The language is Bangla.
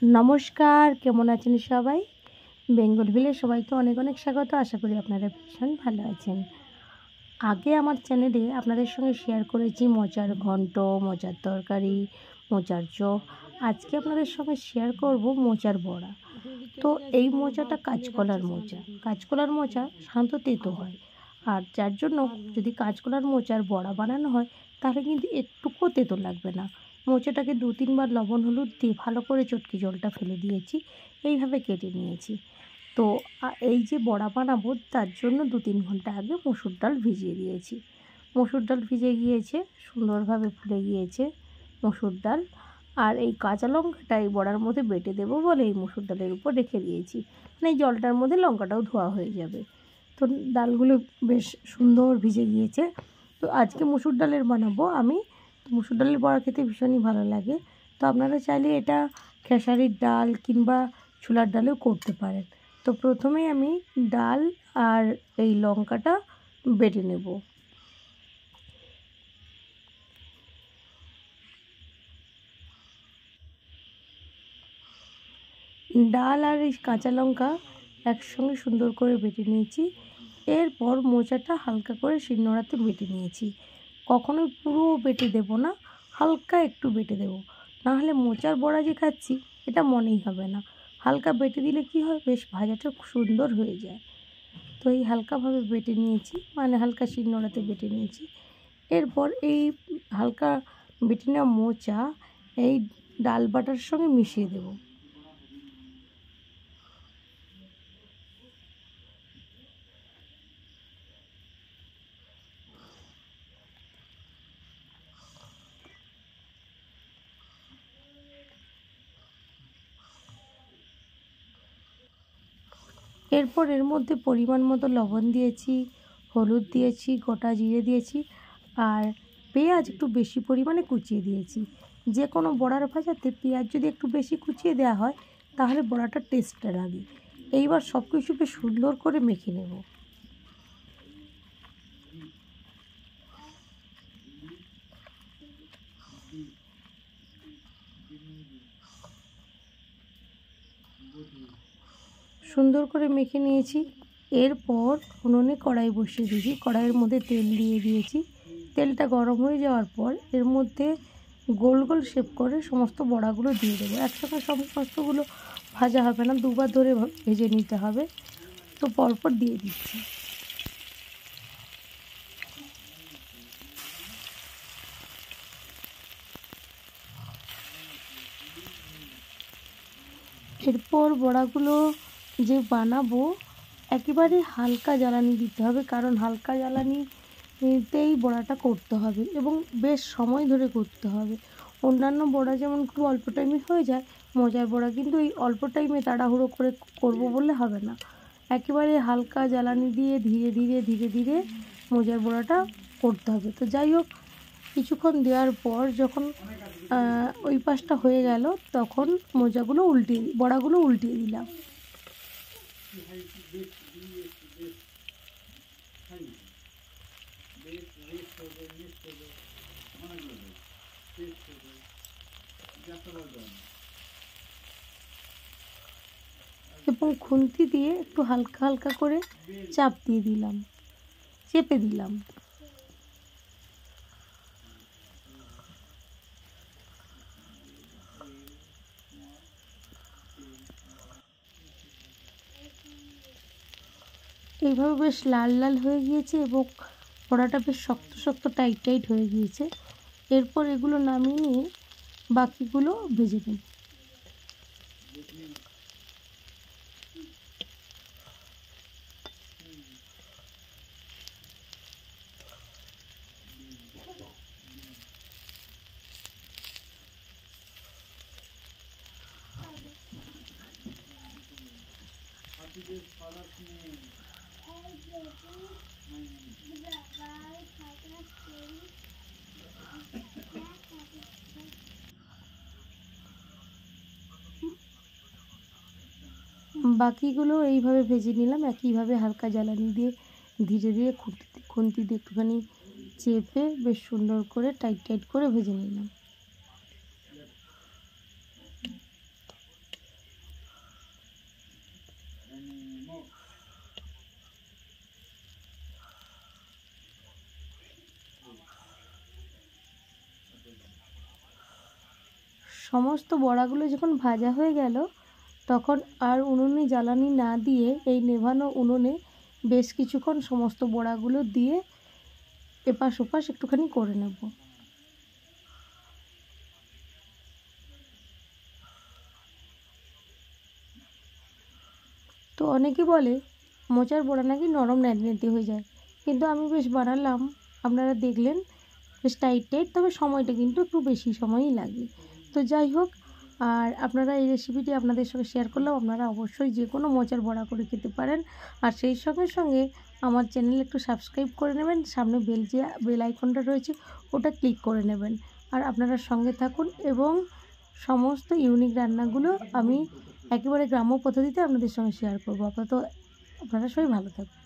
নমস্কার, কেমন আছেন সবাই? বেঙ্গল ভিলে সবাইকে অনেক অনেক স্বাগত। আশা করি আপনারা ভীষণ ভালো আছেন। আগে আমার চ্যানেলে আপনাদের সঙ্গে শেয়ার করেছি মোচার ঘন্ট, মোচার তরকারি, মোচার চপ। আজকে আপনাদের সঙ্গে শেয়ার করব মোচার বড়া। তো এই মোচাটা কাঁচকলার মোচা। কাঁচকলার মোচা শান্ত তেতো হয়, আর যার জন্য যদি কাঁচকলার মোচার বড়া বানানো হয় তাহলে কিন্তু একটুকুও তেতো লাগবে না। মোচাটাকে 2-3 বার লবণ হলুদ দিয়ে ভালো করে চটকে জলটা ফেলে দিয়েছি, এইভাবে কেটে নিয়েছি। তো এই যে বড়া বানাবো তার জন্য 2-3 ঘন্টা আগে মসুর ডাল ভিজিয়ে দিয়েছি। মসুর ডাল ভিজে গিয়েছে, সুন্দরভাবে ফুলে গিয়েছে মসুর ডাল। আর এই কাঁচা লঙ্কাটা এই বড়ার মধ্যে বেটে দেবো বলে এই মসুর ডালের উপর রেখে দিয়েছি, মানে এই জলটার মধ্যে লঙ্কাটাও ধোয়া হয়ে যাবে। তো ডালগুলো বেশ সুন্দর ভিজে গিয়েছে। তো আজকে মসুর ডালের বানাবো আমি। মসুর ডালের বড়া খেতে ভীষণই ভালো লাগে। তো আপনারা চাইলে এটা খেসারির ডাল কিংবা ছোলার ডালেও করতে পারেন। তো প্রথমেই আমি ডাল আর এই লঙ্কাটা বেটে নেব। ডাল আর এই কাঁচা লঙ্কা একসঙ্গে সুন্দর করে বেটে নিয়েছি। এরপর মোচাটা হালকা করে শিলনোড়াতে বেটে নিয়েছি। কখনোই পুরো বেটে দেব না, হালকা একটু বেটে দেব, নাহলে মোচার বড়া যে খাচ্ছি এটা মনেই হবে না। হালকা বেটে দিলে কি হয়, বেশ ভাজাটা সুন্দর হয়ে যায়। তো এই হালকাভাবে বেটে নিয়েছি, মানে হালকা শিলনোড়াতে বেটে নিয়েছি। এরপর এই হালকা বেটে নেওয়া মোচা এই ডাল বাটার সঙ্গে মিশিয়ে দেব। এরপর এর মধ্যে পরিমাণ মতো লবণ দিয়েছি, হলুদ দিয়েছি, গোটা জিরে দিয়েছি, আর পেঁয়াজ একটু বেশি পরিমাণে কুচিয়ে দিয়েছি। যে কোনো বড়ার ভাজাতে পেঁয়াজ যদি একটু বেশি কুচিয়ে দেওয়া হয় তাহলে বড়াটা টেস্টটা লাগে। এইবার সব কিছুকে সুন্দর করে মেখে নেব। সুন্দর করে মেখে নিয়েছি। এরপর উনুনে কড়াই বসিয়ে দিয়েছি, কড়াইয়ের মধ্যে তেল দিয়ে দিয়েছি। তেলটা গরম হয়ে যাওয়ার পর এর মধ্যে গোল গোল শেপ করে সমস্ত বড়াগুলো দিয়ে দেবো। একসাথে সমস্তগুলো ভাজা হবে না, দুবার ধরে ভেজে নিতে হবে। তো পরপর দিয়ে দিচ্ছি। এরপর বড়াগুলো যে বানাবো একেবারে হালকা জ্বালানি দিতে হবে, কারণ হালকা জ্বালানিতেই বড়াটা করতে হবে এবং বেশ সময় ধরে করতে হবে। অন্যান্য বড়া যেমন খুব অল্প টাইমে হয়ে যায়, মোচার বড়া কিন্তু এই অল্প টাইমে তাড়াহুড়ো করে করবো বললে হবে না। একেবারে হালকা জ্বালানি দিয়ে ধীরে ধীরে ধীরে ধীরে মোচার বড়াটা করতে হবে। তো যাই হোক, কিছুক্ষণ দেওয়ার পর যখন ওই পাশটা হয়ে গেল তখন বড়াগুলো উল্টিয়ে দিলাম। এবং খুন্তি দিয়ে একটু হালকা হালকা করে চাপ দিয়ে দিলাম, চেপে দিলাম। এইভাবে বেশ লাল লাল হয়ে গিয়েছে এবং বড়াটা বেশ শক্ত শক্ত টাইট টাইট হয়ে গিয়েছে। এরপর এগুলো নামিয়ে নিয়ে বাকিগুলো ভেজে নেব। বাকিগুলো এইভাবে ভেজে নিলাম, একইভাবে হালকা জ্বালানি দিয়ে ধীরে ধীরে খুন্তি দিয়ে একটুখানি চেপে বেশ সুন্দর করে টাইট টাইট করে ভেজে নিলাম। সমস্ত বড়াগুলো যখন ভাজা হয়ে গেল তখন আর উনুনে জ্বালানি না দিয়ে এই নেভানো উনুনে বেশ কিছুক্ষণ সমস্ত বড়াগুলো দিয়ে এপাশ ওপাশ একটুখানি করে নেব। তো অনেকে বলে মোচার বড়া নাকি নরম ন্যাড়ে হয়ে যায়, কিন্তু আমি বেশ বানালাম, আপনারা দেখলেন বেশ টাইট টাইট, তবে সময়টা কিন্তু একটু বেশি সময়ই লাগে। তো যাই হোক, আর আপনারা এই রেসিপিটি আপনাদের সঙ্গে শেয়ার করলাম, আপনারা অবশ্যই যে কোনো মোচার বড়া করে খেতে পারেন। আর সেই সঙ্গে সঙ্গে আমার চ্যানেল একটু সাবস্ক্রাইব করে নেবেন, সামনে বেল আইকনটা রয়েছে ওটা ক্লিক করে নেবেন। আর আপনারা সঙ্গে থাকুন এবং সমস্ত ইউনিক রান্নাগুলো আমি একেবারে গ্রাম্য পদ্ধতিতে আপনাদের সঙ্গে শেয়ার করবো। আপাতত আপনারা সবাই ভালো থাকুন।